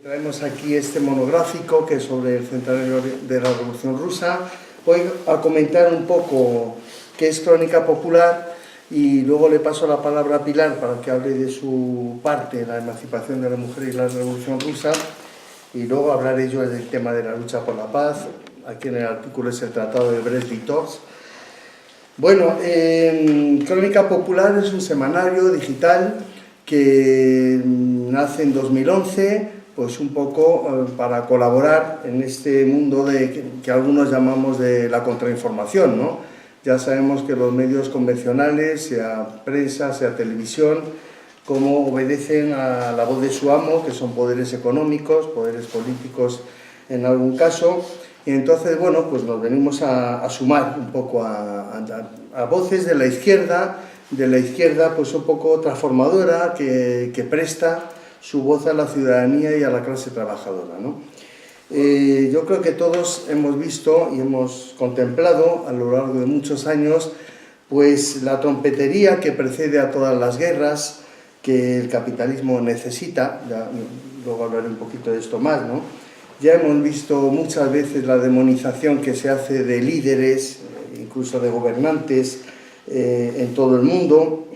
Traemos aquí este monográfico que es sobre el centenario de la Revolución Rusa. Voy a comentar un poco qué es Crónica Popular y luego le paso la palabra a Pilar para que hable de su parte, la emancipación de la mujer y la Revolución Rusa, y luego hablaré yo del tema de la lucha por la paz. Aquí en el artículo es el Tratado de Brest-Litowsk. Bueno, Crónica Popular es un semanario digital que nace en 2011, pues un poco para colaborar en este mundo que algunos llamamos de la contrainformación, ¿no? Ya sabemos que los medios convencionales, sea prensa, sea televisión, como obedecen a la voz de su amo, que son poderes económicos, poderes políticos en algún caso, y entonces, bueno, pues nos venimos a sumar un poco a voces de la izquierda pues un poco transformadora, que presta su voz a la ciudadanía y a la clase trabajadora, ¿no? Yo creo que todos hemos visto y hemos contemplado a lo largo de muchos años pues la trompetería que precede a todas las guerras que el capitalismo necesita. Ya, luego hablaré un poquito de esto más, ¿no? Ya hemos visto muchas veces la demonización que se hace de líderes, incluso de gobernantes en todo el mundo,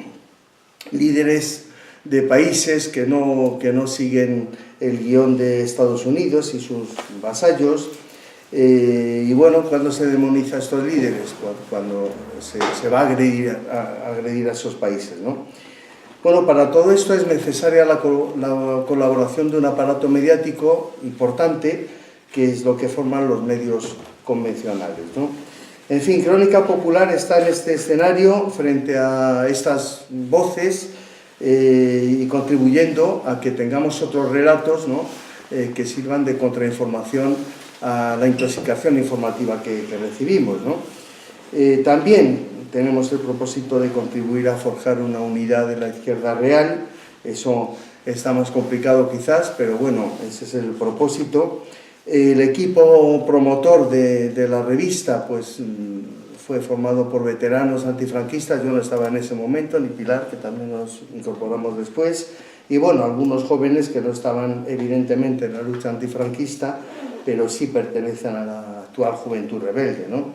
líderes de países que no siguen el guión de Estados Unidos y sus vasallos. Y bueno, ¿cuándo se demoniza a estos líderes? Cuando se va a agredir a esos países, ¿no? Bueno, para todo esto es necesaria la colaboración de un aparato mediático importante, que es lo que forman los medios convencionales, ¿no? En fin, Crónica Popular está en este escenario frente a estas voces y contribuyendo a que tengamos otros relatos, ¿no? Que sirvan de contrainformación a la intoxicación informativa que recibimos, ¿no? También tenemos el propósito de contribuir a forjar una unidad de la izquierda real. Eso está más complicado quizás, pero bueno, ese es el propósito. El equipo promotor de la revista pues fue formado por veteranos antifranquistas. Yo no estaba en ese momento, ni Pilar, que también nos incorporamos después, y bueno, algunos jóvenes que no estaban evidentemente en la lucha antifranquista, pero sí pertenecen a la actual juventud rebelde, ¿no?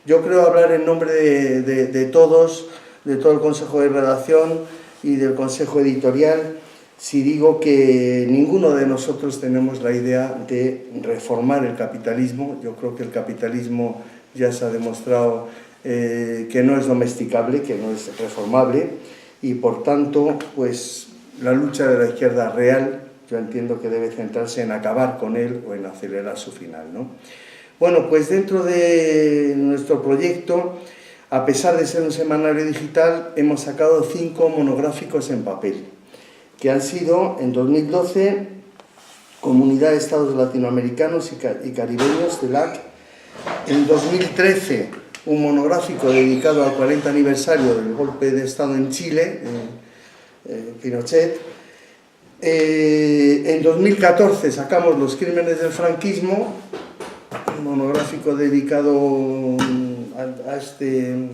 Yo creo hablar en nombre de todos, de todo el Consejo de Redacción y del Consejo Editorial, si digo que ninguno de nosotros tenemos la idea de reformar el capitalismo. Yo creo que el capitalismo ya se ha demostrado que no es domesticable, que no es reformable, y por tanto, pues la lucha de la izquierda real, yo entiendo que debe centrarse en acabar con él o en acelerar su final, ¿no? Bueno, pues dentro de nuestro proyecto, a pesar de ser un semanario digital, hemos sacado 5 monográficos en papel, que han sido, en 2012, Comunidad de Estados Latinoamericanos y Caribeños, CELAC; en 2013, un monográfico dedicado al 40 aniversario del golpe de Estado en Chile, Pinochet. En 2014 sacamos Los crímenes del franquismo, un monográfico dedicado a este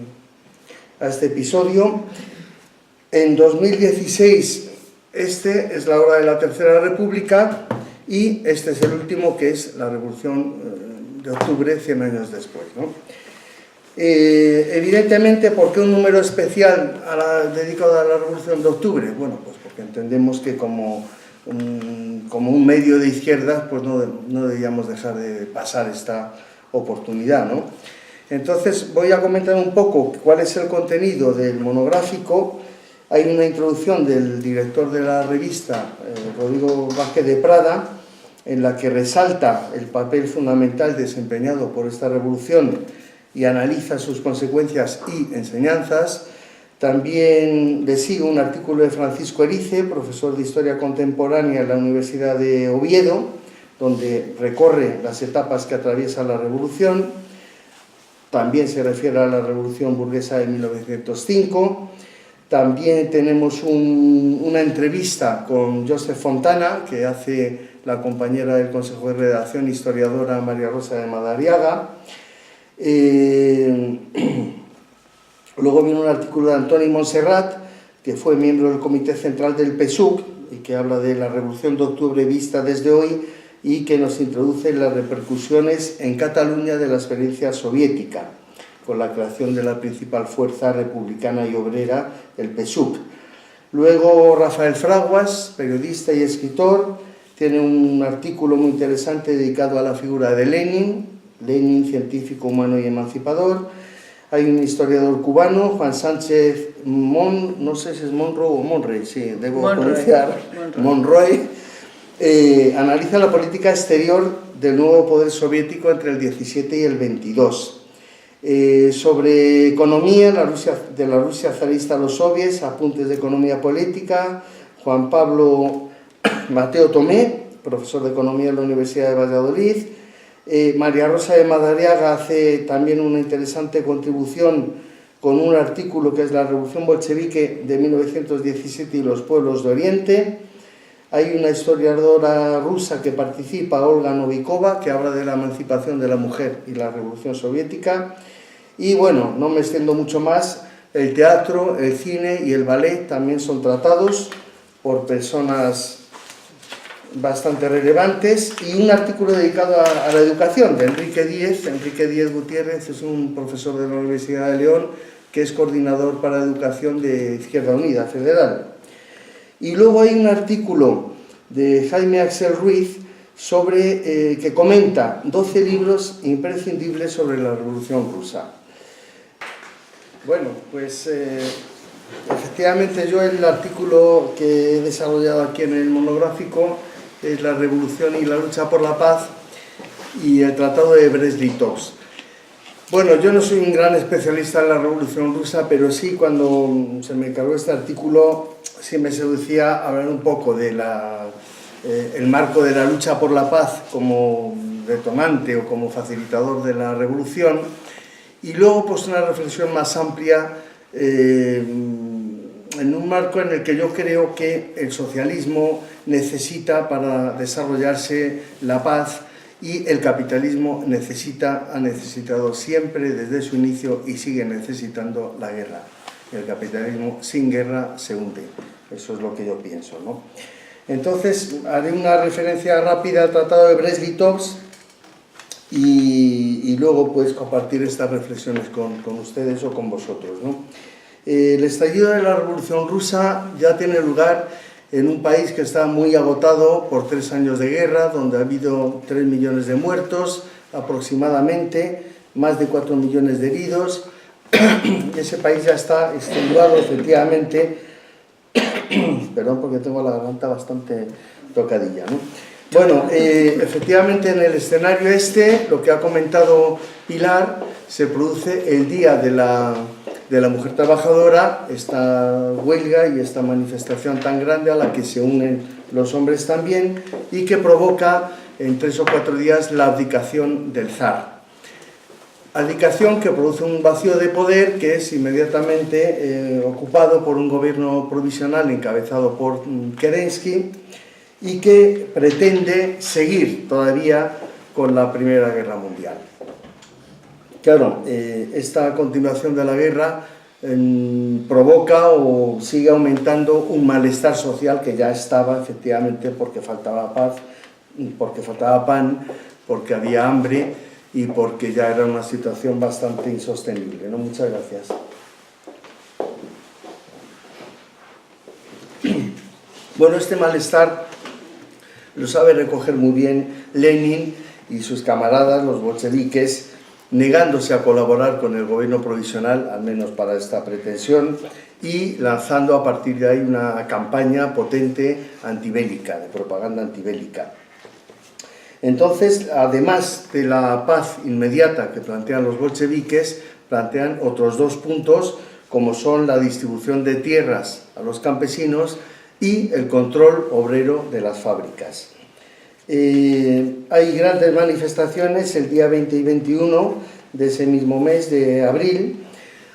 episodio. En 2016, este es la hora de la Tercera República, y este es el último, que es la Revolución de Octubre, 100 años después, ¿no? Evidentemente, ¿por qué un número especial dedicado a la Revolución de Octubre? Bueno, pues porque entendemos que como un medio de izquierdas, pues no debíamos dejar de pasar esta oportunidad, ¿no? Entonces voy a comentar un poco cuál es el contenido del monográfico. Hay una introducción del director de la revista, Rodrigo Vázquez de Prada, en la que resalta el papel fundamental desempeñado por esta revolución y analiza sus consecuencias y enseñanzas. También le sigue un artículo de Francisco Erice, profesor de Historia Contemporánea en la Universidad de Oviedo, donde recorre las etapas que atraviesa la revolución. También se refiere a la Revolución Burguesa de 1905. También tenemos una entrevista con Josep Fontana, que hace la compañera del Consejo de Redacción, historiadora María Rosa de Madariaga. Luego viene un artículo de Antoni Montserrat, que fue miembro del Comité Central del PSUC, y que habla de la Revolución de Octubre vista desde hoy y que nos introduce en las repercusiones en Cataluña de la experiencia soviética, con la creación de la principal fuerza republicana y obrera, el PSUV. Luego Rafael Fraguas, periodista y escritor, tiene un artículo muy interesante dedicado a la figura de Lenin, científico, humano y emancipador. Hay un historiador cubano, Juan Sánchez no sé si es Monroe o Monroy, sí, debo pronunciar, Monroy, analiza la política exterior del nuevo poder soviético entre el 17 y el 22. Sobre economía, de la Rusia zarista a los soviets, apuntes de economía política, Juan Pablo Mateo Tomé, profesor de economía en la Universidad de Valladolid. María Rosa de Madariaga hace también una interesante contribución con un artículo que es la Revolución Bolchevique de 1917 y los pueblos de Oriente. Hay una historiadora rusa que participa, Olga Novikova, que habla de la emancipación de la mujer y la Revolución Soviética. Y bueno, no me extiendo mucho más, el teatro, el cine y el ballet también son tratados por personas bastante relevantes, y un artículo dedicado a la educación de Enrique Díez Gutiérrez, es un profesor de la Universidad de León que es coordinador para educación de Izquierda Unida Federal. Y luego hay un artículo de Jaime Axel Ruiz sobre, que comenta 12 libros imprescindibles sobre la Revolución Rusa. Bueno, pues efectivamente yo el artículo que he desarrollado aquí en el monográfico es la revolución y la lucha por la paz y el tratado de Brest-Litovsk. Bueno, yo no soy un gran especialista en la Revolución Rusa, pero sí, cuando se me encargó este artículo, sí me seducía hablar un poco de el marco de la lucha por la paz como detonante o como facilitador de la revolución, y luego pues una reflexión más amplia en un marco en el que yo creo que el socialismo necesita para desarrollarse la paz, y el capitalismo ha necesitado siempre desde su inicio y sigue necesitando la guerra. El capitalismo sin guerra se hunde. Eso es lo que yo pienso, ¿no? Entonces haré una referencia rápida al tratado de Brest-Litovsk y luego pues compartir estas reflexiones con ustedes o con vosotros, ¿no? El estallido de la Revolución Rusa ya tiene lugar en un país que está muy agotado por 3 años de guerra, donde ha habido 3 millones de muertos aproximadamente, más de 4 millones de heridos. Ese país ya está extenuado, efectivamente. Perdón, porque tengo la garganta bastante tocadilla, ¿no? Bueno, efectivamente en el escenario lo que ha comentado Pilar, se produce el Día de la Mujer Trabajadora, esta huelga y esta manifestación tan grande a la que se unen los hombres también, y que provoca en 3 o 4 días la abdicación del zar. Abdicación que produce un vacío de poder que es inmediatamente ocupado por un gobierno provisional encabezado por Kerensky, y que pretende seguir todavía con la Primera Guerra Mundial. Claro, esta continuación de la guerra provoca o sigue aumentando un malestar social que ya estaba, efectivamente, porque faltaba paz, porque faltaba pan, porque había hambre y porque ya era una situación bastante insostenible, ¿no? Muchas gracias. Bueno, este malestar lo sabe recoger muy bien Lenin y sus camaradas, los bolcheviques, negándose a colaborar con el gobierno provisional, al menos para esta pretensión, y lanzando a partir de ahí una campaña potente antibélica, de propaganda antibélica. Entonces, además de la paz inmediata que plantean los bolcheviques, plantean otros 2 puntos, como son la distribución de tierras a los campesinos y el control obrero de las fábricas. Hay grandes manifestaciones el día 20 y 21 de ese mismo mes de abril,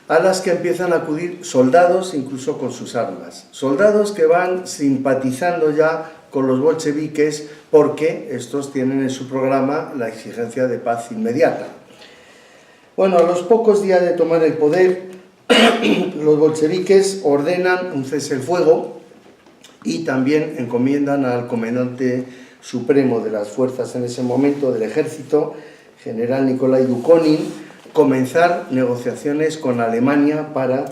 a las que empiezan a acudir soldados, incluso con sus armas. Soldados que van simpatizando ya con los bolcheviques porque estos tienen en su programa la exigencia de paz inmediata. Bueno, a los pocos días de tomar el poder, los bolcheviques ordenan un cese el fuego y también encomiendan al comandante supremo de las fuerzas en ese momento del ejército, general Nikolai Dukhonin, comenzar negociaciones con Alemania para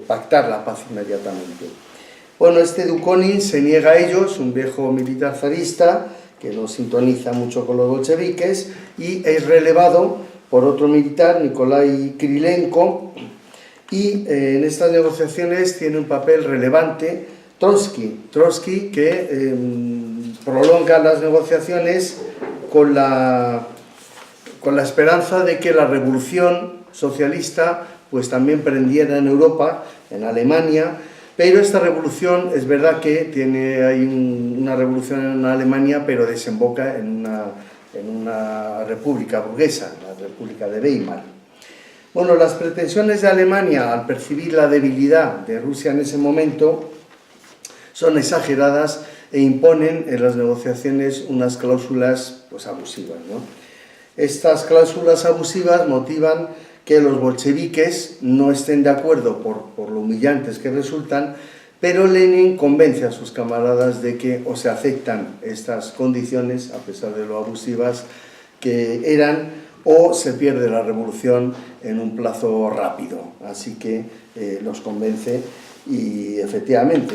pactar la paz inmediatamente. Bueno, este Dukhonin se niega a ellos, un viejo militar zarista que no sintoniza mucho con los bolcheviques, y es relevado por otro militar, Nikolai Krylenko, y en estas negociaciones tiene un papel relevante Trotsky, que prolonga las negociaciones con la esperanza de que la revolución socialista pues también prendiera en Europa, en Alemania, pero esta revolución es verdad que hay una revolución en Alemania, pero desemboca en una república burguesa, la República de Weimar. Bueno, las pretensiones de Alemania al percibir la debilidad de Rusia en ese momento son exageradas e imponen en las negociaciones unas cláusulas pues, abusivas, ¿no? Estas cláusulas abusivas motivan que los bolcheviques no estén de acuerdo por lo humillantes que resultan, pero Lenin convence a sus camaradas de que o se aceptan estas condiciones, a pesar de lo abusivas que eran, o se pierde la revolución en un plazo rápido. Así que los convence y efectivamente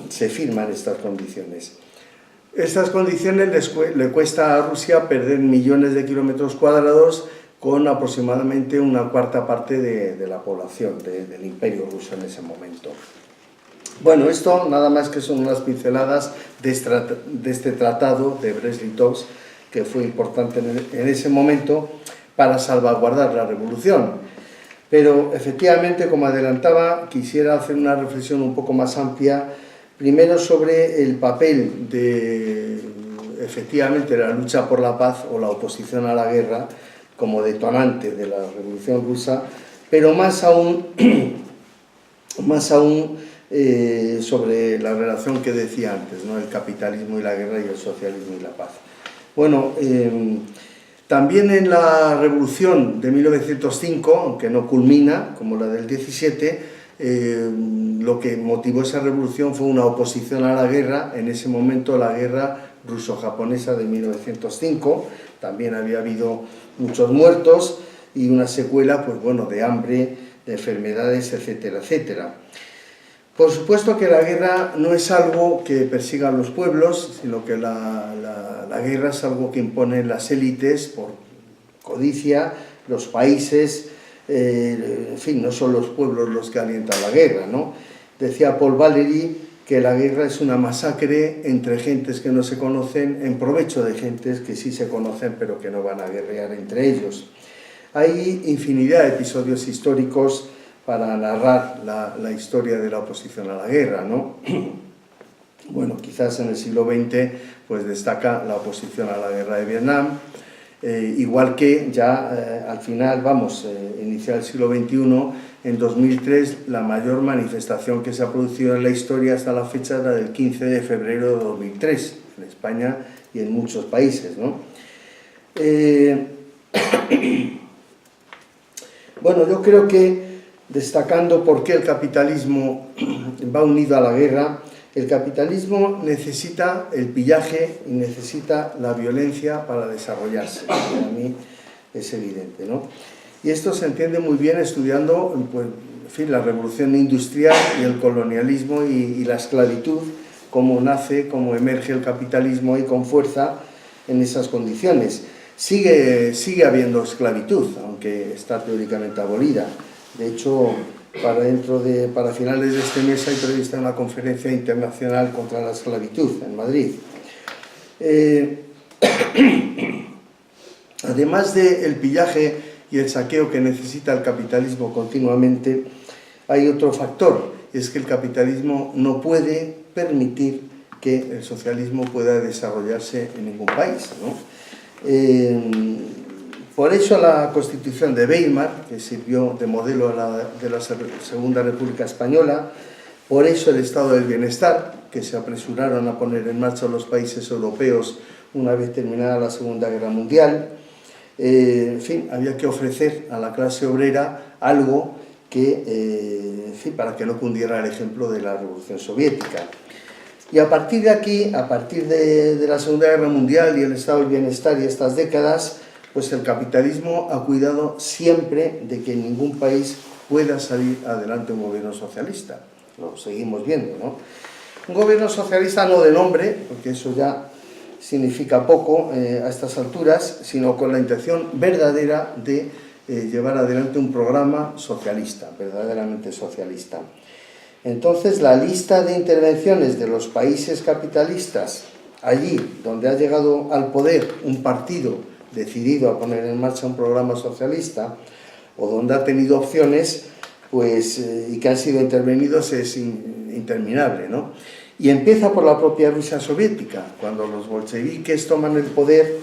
se firman estas condiciones. Estas condiciones le cuesta a Rusia perder millones de kilómetros cuadrados con aproximadamente una cuarta parte de la población del imperio ruso en ese momento. Bueno, esto nada más que son unas pinceladas de este tratado de Brest-Litovsk, que fue importante en ese momento para salvaguardar la revolución. Pero efectivamente, como adelantaba, quisiera hacer una reflexión un poco más amplia, primero sobre el papel de, efectivamente, la lucha por la paz o la oposición a la guerra como detonante de la revolución rusa, pero más aún sobre la relación que decía antes, ¿no? El capitalismo y la guerra y el socialismo y la paz. Bueno, también en la revolución de 1905, aunque no culmina como la del 17, lo que motivó esa revolución fue una oposición a la guerra, en ese momento la guerra ruso-japonesa de 1905, también había habido muchos muertos y una secuela, pues bueno, de hambre, de enfermedades, etcétera, etcétera. Por supuesto que la guerra no es algo que persiga a los pueblos, sino que la guerra es algo que imponen las élites por codicia, los países, en fin, no son los pueblos los que alientan la guerra, ¿no? Decía Paul Valéry que la guerra es una masacre entre gentes que no se conocen en provecho de gentes que sí se conocen pero que no van a guerrear entre ellos. Hay infinidad de episodios históricos para narrar la historia de la oposición a la guerra, ¿no? Bueno, quizás en el siglo XX pues destaca la oposición a la guerra de Vietnam, igual que ya al final, iniciar el siglo XXI, en 2003 la mayor manifestación que se ha producido en la historia hasta la fecha era del 15 de febrero de 2003, en España y en muchos países, ¿no? Bueno, yo creo que destacando por qué el capitalismo va unido a la guerra, el capitalismo necesita el pillaje y necesita la violencia para desarrollarse. Para mí es evidente, ¿no? Y esto se entiende muy bien estudiando, pues, en fin, la revolución industrial y el colonialismo y la esclavitud, cómo nace, cómo emerge el capitalismo y con fuerza en esas condiciones. Sigue habiendo esclavitud, aunque está teóricamente abolida. De hecho, para finales de este mes hay prevista una conferencia internacional contra la esclavitud en Madrid. Además del pillaje y el saqueo que necesita el capitalismo continuamente, hay otro factor, es que el capitalismo no puede permitir que el socialismo pueda desarrollarse en ningún país, ¿no? Por eso la Constitución de Weimar, que sirvió de modelo de la Segunda República Española, por eso el Estado del Bienestar, que se apresuraron a poner en marcha los países europeos una vez terminada la Segunda Guerra Mundial. En fin, había que ofrecer a la clase obrera algo en fin, para que no cundiera el ejemplo de la Revolución Soviética. Y a partir de aquí, a partir de la Segunda Guerra Mundial y el estado del bienestar y estas décadas, pues el capitalismo ha cuidado siempre de que en ningún país pueda salir adelante un gobierno socialista. Lo seguimos viendo, ¿no? Un gobierno socialista no de nombre, porque eso ya significa poco a estas alturas, sino con la intención verdadera de llevar adelante un programa socialista, verdaderamente socialista. Entonces, la lista de intervenciones de los países capitalistas, allí donde ha llegado al poder un partido decidido a poner en marcha un programa socialista, o donde ha tenido opciones, pues, y que han sido intervenidos, es interminable, ¿no? Y empieza por la propia Rusia soviética, cuando los bolcheviques toman el poder,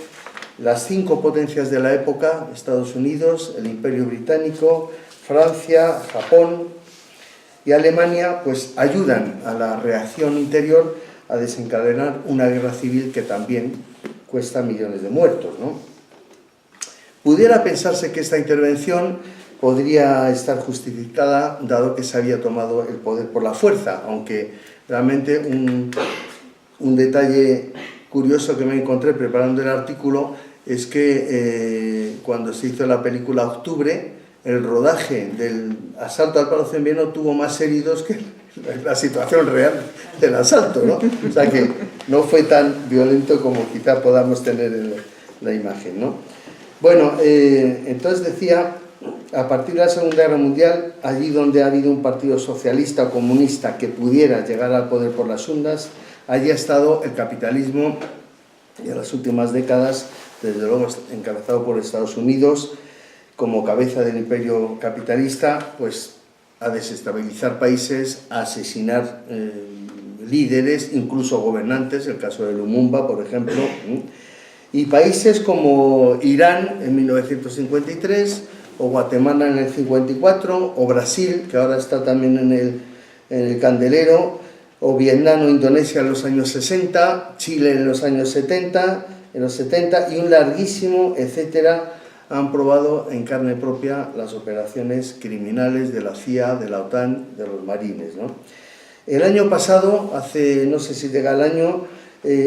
las 5 potencias de la época, Estados Unidos, el Imperio Británico, Francia, Japón y Alemania, pues ayudan a la reacción interior a desencadenar una guerra civil que también cuesta millones de muertos, ¿no? Pudiera pensarse que esta intervención podría estar justificada dado que se había tomado el poder por la fuerza, aunque realmente un detalle curioso que me encontré preparando el artículo es que cuando se hizo la película Octubre, el rodaje del asalto al Palacio de Invierno tuvo más heridos que la situación real del asalto, ¿no? O sea que no fue tan violento como quizá podamos tener en la imagen, ¿no? Bueno, entonces decía, a partir de la Segunda Guerra Mundial, allí donde ha habido un partido socialista o comunista que pudiera llegar al poder por las urnas, allí ha estado el capitalismo, y en las últimas décadas, desde luego encabezado por Estados Unidos, como cabeza del imperio capitalista, pues a desestabilizar países, a asesinar líderes, incluso gobernantes, el caso de Lumumba, por ejemplo, y países como Irán en 1953, o Guatemala en el 54, o Brasil, que ahora está también en el candelero, o Vietnam o Indonesia en los años 60, Chile en los años 70, y un larguísimo, etcétera, han probado en carne propia las operaciones criminales de la CIA, de la OTAN, de los marines, ¿no? El año pasado, hace no sé si llega el año,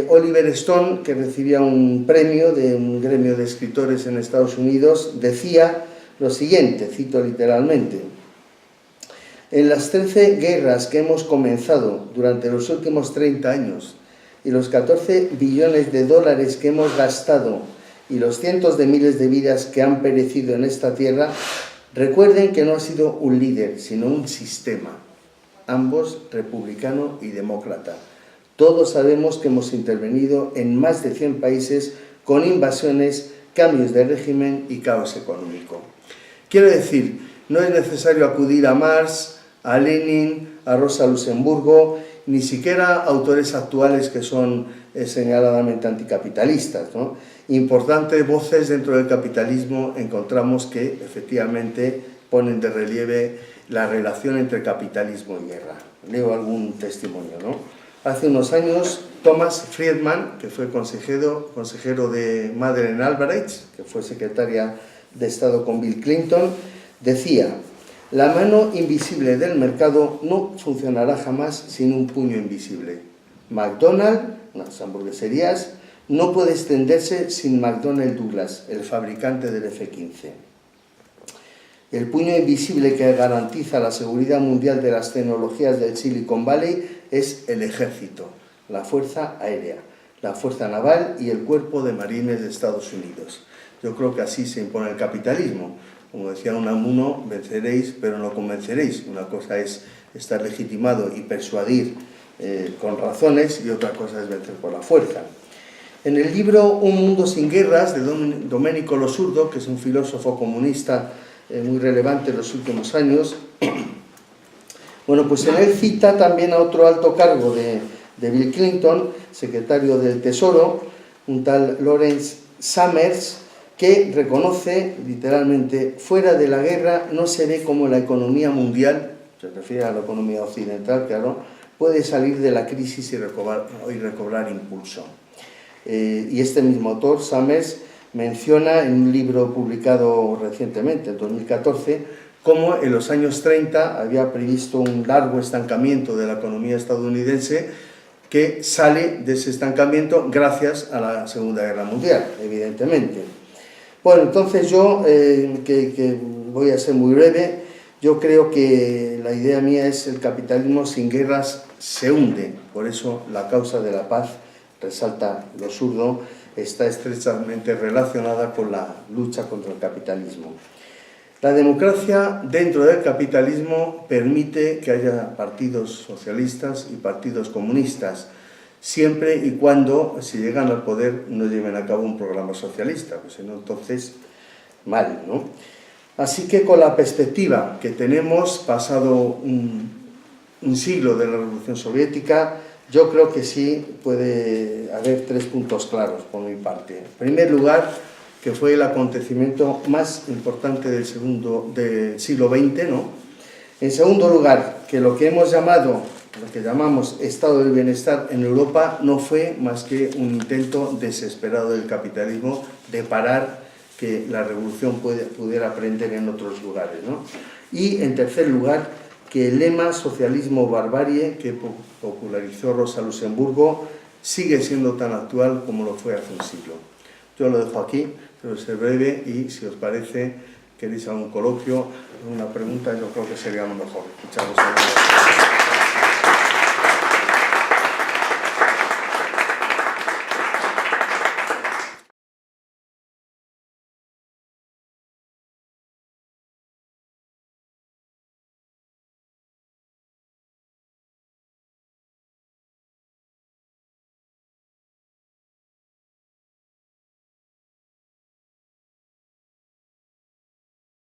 Oliver Stone, que recibía un premio de un gremio de escritores en Estados Unidos, decía lo siguiente, cito literalmente: en las 13 guerras que hemos comenzado durante los últimos 30 años y los 14 billones de dólares que hemos gastado y los cientos de miles de vidas que han perecido en esta tierra, recuerden que no ha sido un líder, sino un sistema, ambos republicano y demócrata. Todos sabemos que hemos intervenido en más de 100 países con invasiones, cambios de régimen y caos económico. Quiero decir, no es necesario acudir a Marx, a Lenin, a Rosa Luxemburgo, ni siquiera a autores actuales que son señaladamente anticapitalistas, ¿no? Importantes voces dentro del capitalismo encontramos que efectivamente ponen de relieve la relación entre capitalismo y guerra. Leo algún testimonio, ¿no? Hace unos años, Thomas Friedman, que fue consejero de Madeleine Albright, que fue secretaria de Estado con Bill Clinton, decía: la mano invisible del mercado no funcionará jamás sin un puño invisible. McDonald's, las hamburgueserías, no puede extenderse sin McDonnell Douglas, el fabricante del F-15. El puño invisible que garantiza la seguridad mundial de las tecnologías del Silicon Valley es el ejército, la fuerza aérea, la fuerza naval y el cuerpo de marines de Estados Unidos. Yo creo que así se impone el capitalismo. Como decía Unamuno, venceréis, pero no convenceréis. Una cosa es estar legitimado y persuadir con razones, y otra cosa es vencer por la fuerza. En el libro Un mundo sin guerras, de Domenico Lo Surdo, que es un filósofo comunista muy relevante en los últimos años, bueno, pues en él cita también a otro alto cargo de Bill Clinton, secretario del Tesoro, un tal Lawrence Summers, que reconoce literalmente: fuera de la guerra no se ve cómo la economía mundial, se refiere a la economía occidental, claro, puede salir de la crisis y recobrar impulso. Y este mismo autor, Summers, menciona en un libro publicado recientemente, en 2014, cómo en los años 30 había previsto un largo estancamiento de la economía estadounidense que sale de ese estancamiento gracias a la Segunda Guerra Mundial, evidentemente. Bueno, entonces yo, que voy a ser muy breve, yo creo que la idea mía es el capitalismo sin guerras se hunde, por eso la causa de la paz, resalta lo zurdo, está estrechamente relacionada con la lucha contra el capitalismo. La democracia dentro del capitalismo permite que haya partidos socialistas y partidos comunistas, siempre y cuando, si llegan al poder, no lleven a cabo un programa socialista, pues si no, entonces, mal, ¿no? Así que con la perspectiva que tenemos, pasado un siglo de la Revolución Soviética, yo creo que sí puede haber 3 puntos claros por mi parte. En primer lugar, que fue el acontecimiento más importante del siglo XX, ¿no? En segundo lugar, que lo que llamamos estado del bienestar en Europa no fue más que un intento desesperado del capitalismo de parar que la revolución pudiera aprender en otros lugares, ¿no? Y en tercer lugar, que el lema socialismo barbarie que popularizó Rosa Luxemburgo sigue siendo tan actual como lo fue hace un siglo. Yo lo dejo aquí, pero ser breve y si os parece, queréis algún coloquio, alguna pregunta, yo creo que sería lo mejor. Muchas gracias.